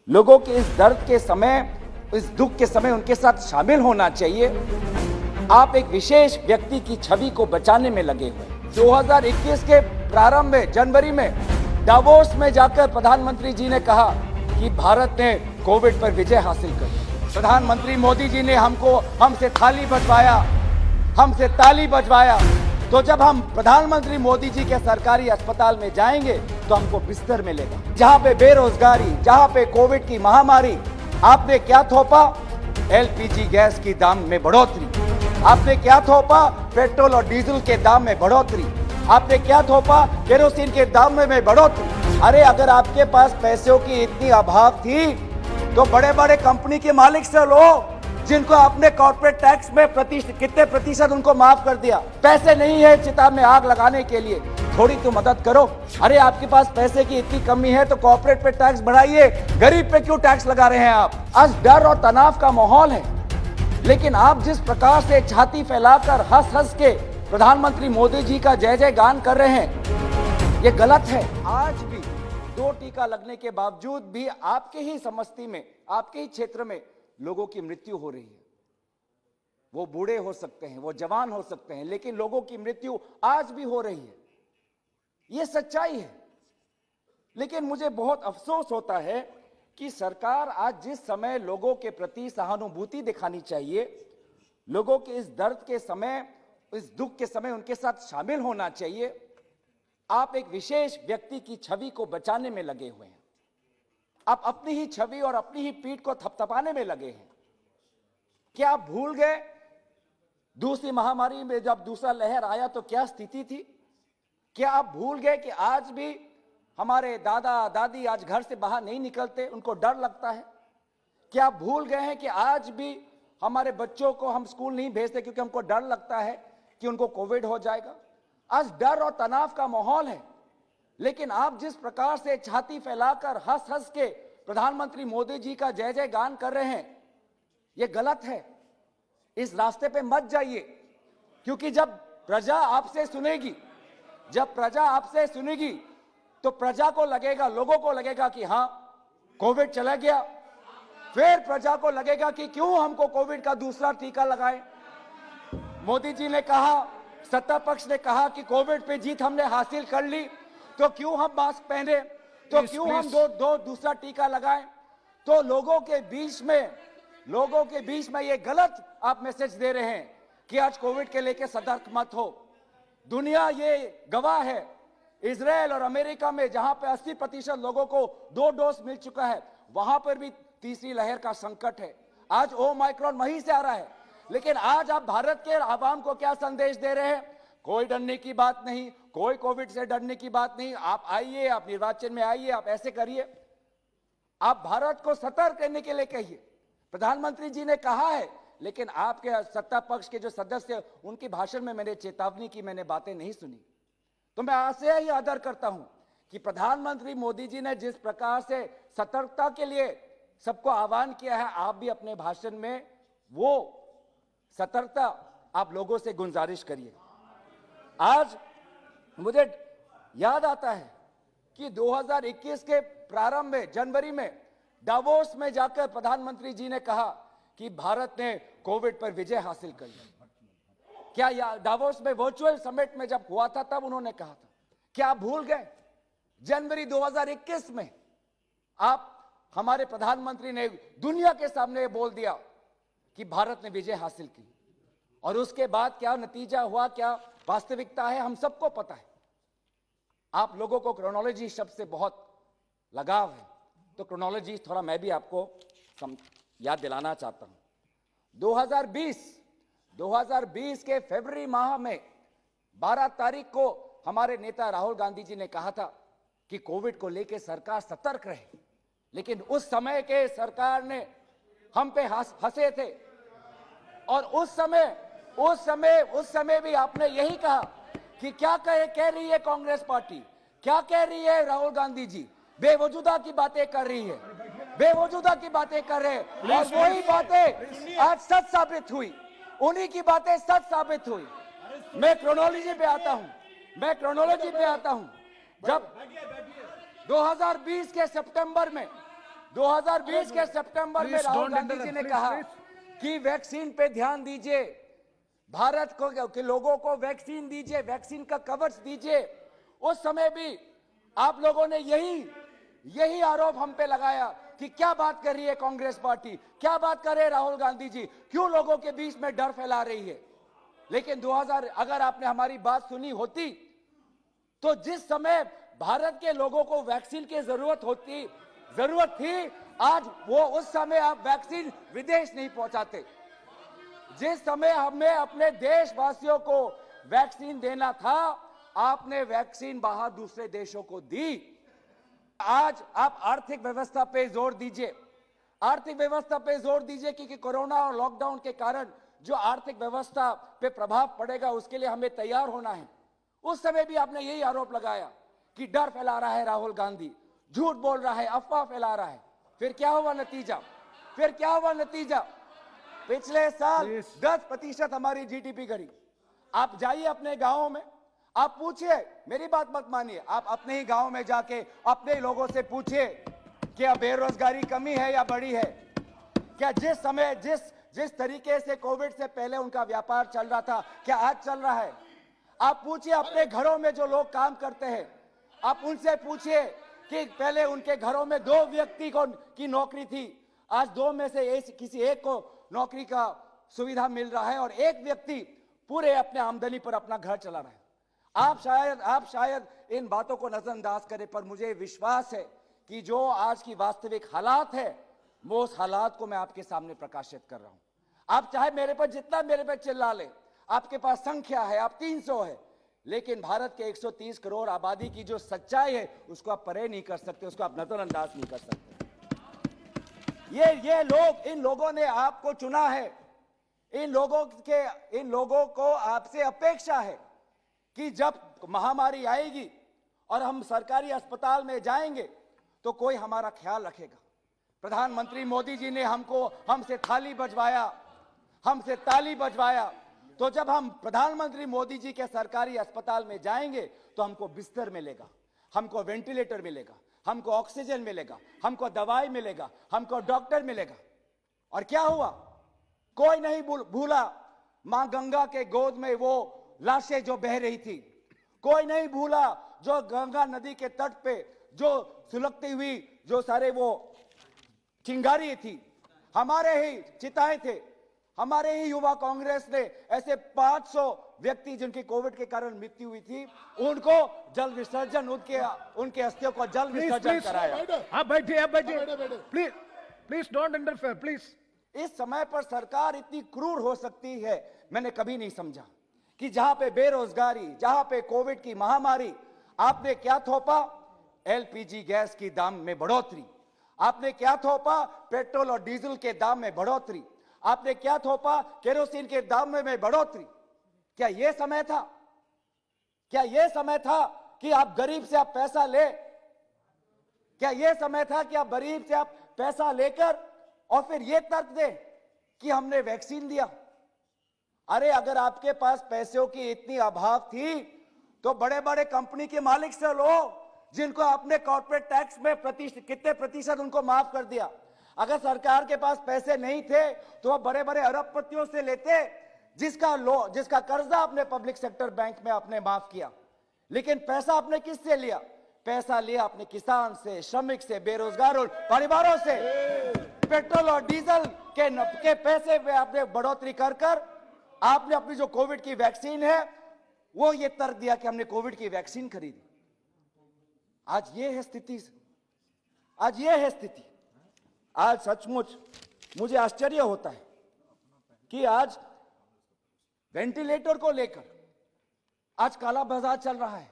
लोगों के इस दर्द के समय, इस दुख के समय उनके साथ शामिल होना चाहिए। आप एक विशेष व्यक्ति की छवि को बचाने में लगे हुए। 2021 के प्रारंभ में, जनवरी में डावोस में जाकर प्रधानमंत्री जी ने कहा कि भारत ने कोविड पर विजय हासिल कर ली। प्रधानमंत्री मोदी जी ने हमसे ताली बजवाया। तो जब हम प्रधानमंत्री मोदी जी के सरकारी अस्पताल में जाएंगे तो हमको बिस्तर मिलेगा। जहां पे बेरोजगारी, जहां पे कोविड की महामारी, आपने क्या थोपा? एलपीजी गैस की दाम में बढ़ोतरी। आपने क्या थोपा? पेट्रोल और डीजल के दाम में बढ़ोतरी। आपने क्या थोपा? केरोसिन के दाम में बढ़ोतरी। अरे अगर आपके पास पैसों की इतनी अभाव थी तो बड़े बड़े कंपनी के मालिक से लो, जिनको आपने कॉर्पोरेट टैक्स में कितने प्रतिशत उनको माफ कर दिया। पैसे नहीं है चिता में आग लगाने के लिए, थोड़ी तो मदद करो। अरे आपके पास पैसे की इतनी कमी है तो कॉर्पोरेट पे टैक्स बढ़ाइए, गरीब पे क्यों टैक्स लगा रहे हैं आप? आज डर और तनाव का माहौल है, लेकिन आप जिस प्रकार से छाती फैलाकर हंस हंस के प्रधानमंत्री मोदी जी का जय जय गान कर रहे हैं, ये गलत है। आज भी 2 टीका लगने के बावजूद भी आपके ही समष्टि में, आपके ही क्षेत्र में लोगों की मृत्यु हो रही है। वो बूढ़े हो सकते हैं, वो जवान हो सकते हैं, लेकिन लोगों की मृत्यु आज भी हो रही है। ये सच्चाई है। लेकिन मुझे बहुत अफसोस होता है कि सरकार आज जिस समय लोगों के प्रति सहानुभूति दिखानी चाहिए, लोगों के इस दर्द के समय, इस दुख के समय उनके साथ शामिल होना चाहिए, आप एक विशेष व्यक्ति की छवि को बचाने में लगे हुए हैं। आप अपनी ही छवि और अपनी ही पीठ को थपथपाने में लगे हैं। क्या आप भूल गए दूसरी महामारी में जब दूसरा लहर आया तो क्या स्थिति थी? क्या आप भूल गए कि आज भी हमारे दादा दादी आज घर से बाहर नहीं निकलते, उनको डर लगता है? क्या आप भूल गए हैं कि आज भी हमारे बच्चों को हम स्कूल नहीं भेजते क्योंकि हमको डर लगता है कि उनको कोविड हो जाएगा? आज डर और तनाव का माहौल है, लेकिन आप जिस प्रकार से छाती फैलाकर हंस हंस के प्रधानमंत्री मोदी जी का जय जय गान कर रहे हैं, यह गलत है। इस रास्ते पे मत जाइए, क्योंकि जब प्रजा आपसे सुनेगी तो प्रजा को लगेगा, लोगों को लगेगा कि हां कोविड चला गया। फिर प्रजा को लगेगा कि क्यों हमको कोविड का दूसरा टीका लगाए। मोदी जी ने कहा, सत्ता पक्ष ने कहा कि कोविड पे जीत हमने हासिल कर ली, तो क्यों हम मास्क पहने, तो क्यों हम दूसरा टीका लगाएं? तो लोगों के बीच में ये गलत आप मैसेज दे रहे हैं कि आज कोविड के लेके सतर्क मत हो। दुनिया ये गवाह है, इजराइल और अमेरिका में जहां पे 80% लोगों को 2 डोज मिल चुका है, वहां पर भी तीसरी लहर का संकट है। आज ओमाइक्रॉन वहीं से आ रहा है, लेकिन आज आप भारत के आवाम को क्या संदेश दे रहे हैं? कोई डरने की बात नहीं, कोई कोविड से डरने की बात नहीं। आप आइए, आप निर्वाचन में आइए, आप ऐसे करिए। आप भारत को सतर्क करने के लिए कहिए। प्रधानमंत्री जी ने कहा है, लेकिन आपके सत्ता पक्ष के जो सदस्य, उनके भाषण में मैंने चेतावनी की, मैंने बातें नहीं सुनी। तो मैं आपसे ही आदर करता हूं कि प्रधानमंत्री मोदी जी ने जिस प्रकार से सतर्कता के लिए सबको आह्वान किया है, आप भी अपने भाषण में वो सतर्कता आप लोगों से गुजारिश करिए। आज मुझे याद आता है कि 2021 के प्रारंभ में, जनवरी में डावोस में जाकर प्रधानमंत्री जी ने कहा कि भारत ने कोविड पर विजय हासिल कर ली। क्या डावोस में वर्चुअल समिट में जब हुआ था तब उन्होंने कहा था? क्या आप भूल गए? जनवरी 2021 में हमारे प्रधानमंत्री ने दुनिया के सामने बोल दिया कि भारत ने विजय हासिल की, और उसके बाद क्या नतीजा हुआ, क्या वास्तविकता है, हम सबको पता है। आप लोगों को क्रोनोलॉजी शब्द से बहुत लगाव है, तो क्रोनोलॉजी थोड़ा मैं भी आपको याद दिलाना चाहता हूं। 2020 के फरवरी माह में 12 तारीख को हमारे नेता राहुल गांधी जी ने कहा था कि कोविड को लेकर सरकार सतर्क रहे, लेकिन उस समय के सरकार ने हम पे हंसे थे। और उस समय भी आपने यही कहा कि क्या कह रही है कांग्रेस पार्टी, क्या कह रही है राहुल गांधी जी, बेवजूदा की बातें कर रही है, बेवजूदा की बातें कर रहे हैं। और वही बातें आज सच साबित हुई, उन्हीं की बातें सच साबित हुई। मैं क्रोनोलॉजी पे आता हूं। जब 2020 के सितंबर में 2020 के सितंबर में राहुल गांधी जी ने कहा कि वैक्सीन पे ध्यान दीजिए, भारत को के लोगों को वैक्सीन दीजिए, वैक्सीन का कवच दीजिए। उस समय भी आप लोगों ने यही आरोप हम पे लगाया कि क्या बात कर रही है कांग्रेस पार्टी, क्या बात कर रहे राहुल गांधी जी, क्यों लोगों के बीच में डर फैला रही है। लेकिन अगर आपने हमारी बात सुनी होती तो जिस समय भारत के लोगों को वैक्सीन की जरूरत थी, आज वो उस समय आप वैक्सीन विदेश नहीं पहुंचाते। जिस समय हमें अपने देशवासियों को वैक्सीन देना था, आपने वैक्सीन बाहर दूसरे देशों को दी। आज आप आर्थिक व्यवस्था पे जोर दीजिए, आर्थिक व्यवस्था पे जोर दीजिए, क्योंकि कोरोना और लॉकडाउन के कारण जो आर्थिक व्यवस्था पे प्रभाव पड़ेगा उसके लिए हमें तैयार होना है। उस समय भी आपने यही आरोप लगाया कि डर फैला रहा है राहुल गांधी, झूठ बोल रहा है, अफवाह फैला रहा है। फिर क्या हुआ नतीजा? पिछले साल 10% हमारी जीडीपी घटी। आप जाइए अपने गांवों में, आप पूछिए, मेरी बात मत मानिए, आप अपने ही गांव में जाके अपने लोगों से पूछिए क्या बेरोजगारी कमी है या बढ़ी है। क्या जिस समय जिस तरीके से कोविड से पहले उनका व्यापार चल रहा था, क्या आज चल रहा है? आप पूछिए अपने घरों में जो लोग काम करते हैं, आप उनसे पूछिए कि पहले उनके घरों में 2 व्यक्ति की नौकरी थी, आज 2 में से किसी एक को नौकरी का सुविधा मिल रहा है और एक व्यक्ति पूरे अपने आमदनी पर अपना घर चला रहा है। आप शायद इन बातों को नजरअंदाज करें, पर मुझे विश्वास है कि जो आज की वास्तविक हालात है, वो उस हालात को मैं आपके सामने प्रकाशित कर रहा हूं। आप चाहे जितना मेरे पे चिल्ला ले, आपके पास संख्या है, आप 300 है, लेकिन भारत के 130 करोड़ आबादी की जो सच्चाई है उसको आप परे नहीं कर सकते, उसको आप नजरअंदाज नहीं कर सकते। इन लोगों ने आपको चुना है, इन लोगों को आपसे अपेक्षा है कि जब महामारी आएगी और हम सरकारी अस्पताल में जाएंगे तो कोई हमारा ख्याल रखेगा। प्रधानमंत्री मोदी जी ने हमसे ताली बजवाया, तो जब हम प्रधानमंत्री मोदी जी के सरकारी अस्पताल में जाएंगे तो हमको बिस्तर मिलेगा, हमको वेंटिलेटर मिलेगा, हमको ऑक्सीजन मिलेगा, हमको दवाई मिलेगा, हमको डॉक्टर मिलेगा। और क्या हुआ? कोई नहीं भूला मां गंगा के गोद में वो लाशें जो बह रही थी, कोई नहीं भूला जो गंगा नदी के तट पे जो सुलगती हुई जो सारे वो चिंगारी थी, हमारे ही चिताएं थे, हमारे ही युवा कांग्रेस ने ऐसे 500 व्यक्ति जिनकी कोविड के कारण मृत्यु हुई थी, उनको जल विसर्जन, उनके अस्थियों को जल विसर्जन कराया। आप बैठिए प्लीज डोंट इंटरफेयर प्लीज। इस समय पर सरकार इतनी क्रूर हो सकती है, मैंने कभी नहीं समझा कि जहां पे बेरोजगारी, जहां पे कोविड की महामारी, आपने क्या थोपा? एलपीजी गैस की दाम में बढ़ोतरी। आपने क्या थोपा? पेट्रोल और डीजल के दाम में बढ़ोतरी। आपने क्या थोपा? केरोसिन के दाम में बढ़ोतरी। क्या यह समय था? क्या यह समय था कि आप गरीब से आप पैसा ले? क्या यह समय था कि आप गरीब से आप पैसा लेकर और फिर यह तर्क दे कि हमने वैक्सीन दिया? अरे अगर आपके पास पैसों की इतनी अभाव थी तो बड़े बड़े कंपनी के मालिक से लो, जिनको आपने कॉर्पोरेट टैक्स में कितने प्रतिशत उनको माफ कर दिया। अगर सरकार के पास पैसे नहीं थे तो वह बड़े बड़े अरबपतियों से लेते, जिसका कर्जा आपने पब्लिक सेक्टर बैंक में आपने माफ किया। लेकिन पैसा आपने किससे लिया? पैसा लिया अपने किसान से, श्रमिक से, बेरोजगार और परिवारों से। पेट्रोल और डीजल के पैसे में आपने बढ़ोतरी कर आपने अपनी जो कोविड की वैक्सीन है वो ये तर्क दिया कि हमने कोविड की वैक्सीन खरीदी। आज ये है स्थिति, आज सचमुच मुझे आश्चर्य होता है कि आज वेंटिलेटर को लेकर आज काला बाजार चल रहा है।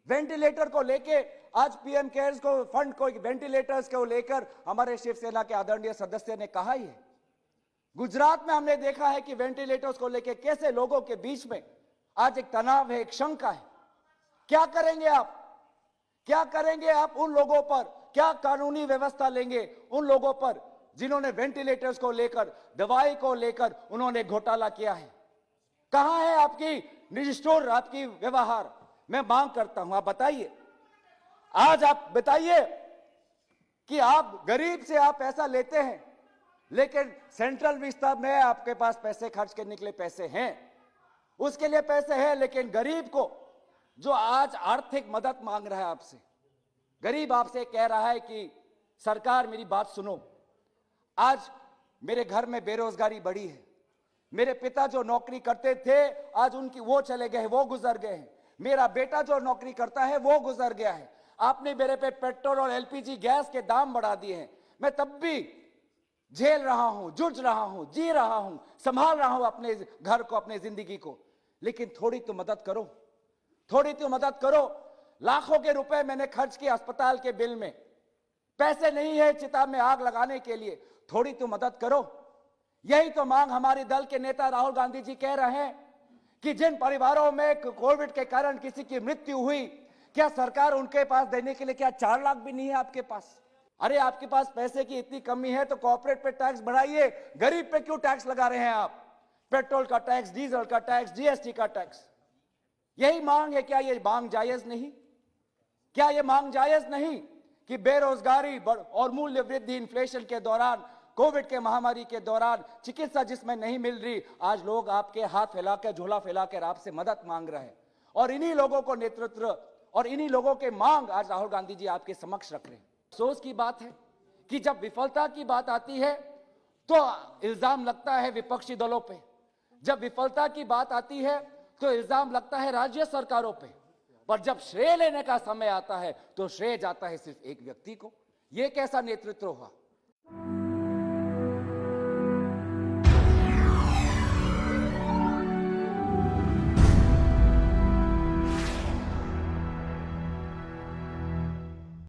वेंटिलेटर को लेके आज पीएम केयर्स को फंड को वेंटिलेटर्स को लेकर हमारे शिवसेना के आदरणीय सदस्य ने कहा ही है। गुजरात में हमने देखा है कि वेंटिलेटर्स को लेकर कैसे लोगों के बीच में आज एक तनाव है, एक शंका है। क्या करेंगे आप? क्या करेंगे आप उन लोगों पर? क्या कानूनी व्यवस्था लेंगे उन लोगों पर जिन्होंने वेंटिलेटर्स को लेकर, दवाई को लेकर उन्होंने घोटाला किया है? कहां है आपकी निष्ठुर, आपकी व्यवहार? मैं मांग करता हूं, आप बताइए, आज आप बताइए कि आप गरीब से आप पैसा लेते हैं, लेकिन सेंट्रल विस्तार में आपके पास पैसे खर्च करने के लिए पैसे हैं, उसके लिए पैसे हैं, लेकिन गरीब को जो आज आर्थिक मदद मांग रहा है आपसे, गरीब आपसे कह रहा है कि सरकार मेरी बात सुनो, आज मेरे घर में बेरोजगारी बढ़ी है, मेरे पिता जो नौकरी करते थे आज उनकी वो चले गए, वो गुजर गए हैं, मेरा बेटा जो नौकरी करता है वो गुजर गया है, आपने मेरे पे पेट्रोल और एलपीजी गैस के दाम बढ़ा दिए हैं, मैं तब भी झेल रहा हूं, जूझ रहा हूं, जी रहा हूं, संभाल रहा हूं अपने घर को, अपने जिंदगी को, लेकिन थोड़ी तो मदद करो, थोड़ी तो मदद करो। लाखों के रुपए मैंने खर्च किए अस्पताल के बिल में, पैसे नहीं है चिता में आग लगाने के लिए, थोड़ी तो मदद करो। यही तो मांग हमारे दल के नेता राहुल गांधी जी कह रहे हैं कि जिन परिवारों में कोविड के कारण किसी की मृत्यु हुई, क्या सरकार उनके पास देने के लिए क्या 4 लाख भी नहीं है आपके पास? अरे आपके पास पैसे की इतनी कमी है तो कॉर्पोरेट पे टैक्स बढ़ाइए, गरीब पे क्यों टैक्स लगा रहे हैं आप? पेट्रोल का टैक्स, डीजल का टैक्स, जीएसटी का टैक्स, यही मांग है। क्या ये मांग जायज नहीं? क्या ये मांग जायज नहीं कि बेरोजगारी और मूल्य वृद्धि, इन्फ्लेशन के दौरान, कोविड के महामारी के दौरान चिकित्सा जिसमें नहीं मिल रही, आज लोग आपके हाथ फैलाकर, झोला फैलाकर आपसे मदद मांग रहे हैं, और इन्हीं लोगों को नेतृत्व और इन्हीं लोगों के मांग आज राहुल गांधी जी आपके समक्ष रख रहे हैं। अफसोस की बात है कि जब विफलता की बात आती है तो इल्जाम लगता है विपक्षी दलों पे, जब विफलता की बात आती है तो इल्जाम लगता है राज्य सरकारों पे, पर जब श्रेय लेने का समय आता है तो श्रेय जाता है सिर्फ एक व्यक्ति को। यह कैसा नेतृत्व हुआ?